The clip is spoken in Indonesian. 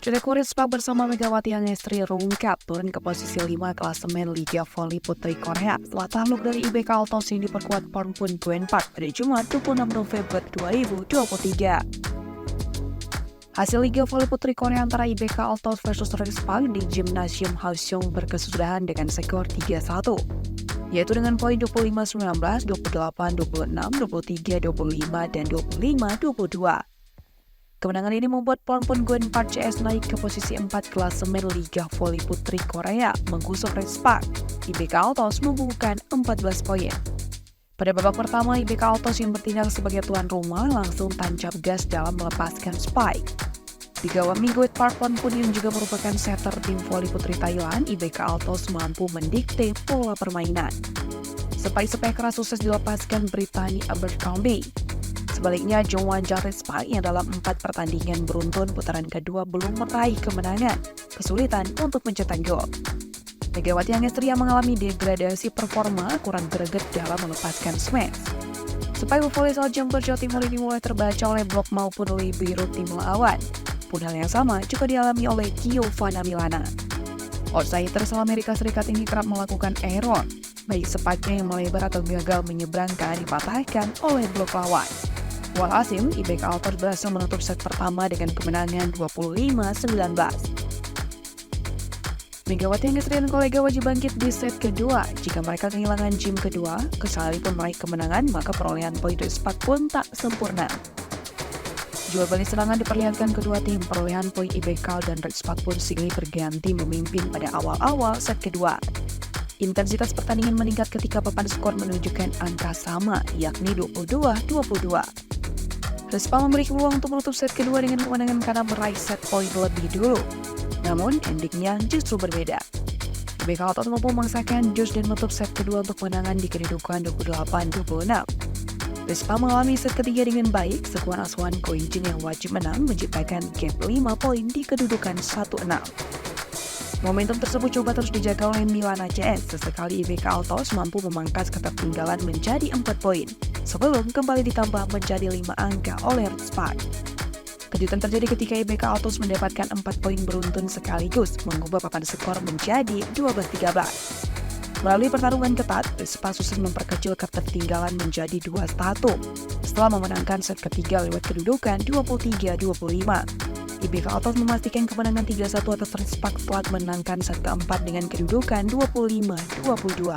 Sudireko Rizpa bersama Megawati Angestri Rungkat turun ke posisi 5 klasemen Liga Voli Putri Korea setelah takluk dari IBK Altos yang diperkuat Pornpun Gwen Park pada Jumat 26 November 2023. Hasil Liga Voli Putri Korea antara IBK Altos versus Rizpa di Gymnasium Hwaseong berkesudahan dengan skor 3-1, yaitu dengan poin 25-19, 28-26, 23-25, dan 25-22. Kemenangan ini membuat Pornpun Gwen Park CS naik ke posisi 4 klasemen Liga Voli Putri Korea, menggusur Rizpa. IBK Altos membukukan 14 poin. Pada babak pertama, IBK Altos yang bertindak sebagai tuan rumah langsung tancap gas dalam melepaskan spike. Di gawang Gwen Park, Pornpun yang juga merupakan setter tim voli putri Thailand, IBK Altos mampu mendikte pola permainan. Spike-spike keras sukses dilepaskan Brittany Abercrombie. Sebaliknya, Jongwon Rizpa yang dalam 4 pertandingan beruntun putaran kedua belum meraih kemenangan, kesulitan untuk mencetak gol. Megawati Angestri yang mengalami degradasi performa kurang greget dalam melepaskan smash. Spike volley jumper Jawa Timur ini mulai terbaca oleh blok maupun oleh biru tim lawan. Pun hal yang sama juga dialami oleh Giovanna Milana. Outsider asal Amerika Serikat ini kerap melakukan error, baik spike-nya yang melebar atau gagal menyeberangkan dipatahkan oleh blok lawan. Walhasil, IBK Altos berhasil menutup set pertama dengan kemenangan 25-19. Megawati Angestri dan kolega wajib bangkit di set kedua. Jika mereka kehilangan game kedua, sekalipun meraih kemenangan, maka perolehan poin Rizpa pun tak sempurna. Jual balik serangan diperlihatkan kedua tim, perolehan poin IBK dan Rizpa pun silih berganti memimpin pada awal-awal set kedua. Intensitas pertandingan meningkat ketika papan skor menunjukkan angka sama, yakni 22-22. Rizpa memberi peluang untuk menutup set kedua dengan kemenangan karena meraih set poin lebih dulu. Namun, endingnya justru berbeda. IBK Altos mampu memaksakan jus dan menutup set kedua untuk kemenangan di kedudukan 28-26. Rizpa mengalami set ketiga dengan baik, skuad asuhan Ko In-jin yang wajib menang menciptakan gap 5 poin di kedudukan 1-6. Momentum tersebut coba terus dijaga oleh Milana CS, sesekali IBK Altos mampu memangkas ketertinggalan menjadi 4 poin, sebelum kembali ditambah menjadi 5 angka oleh Rizpa. Kejutan terjadi ketika IBK Altos mendapatkan 4 poin beruntun sekaligus, mengubah papan skor menjadi 12-13. Melalui pertarungan ketat, Rizpa sukses memperkecil ketertinggalan menjadi 2-1, setelah memenangkan set ketiga lewat kedudukan 23-25. IBK Altos memastikan kemenangan 3-1 atas Rizpa setelah menangkan set keempat dengan kedudukan 25-22.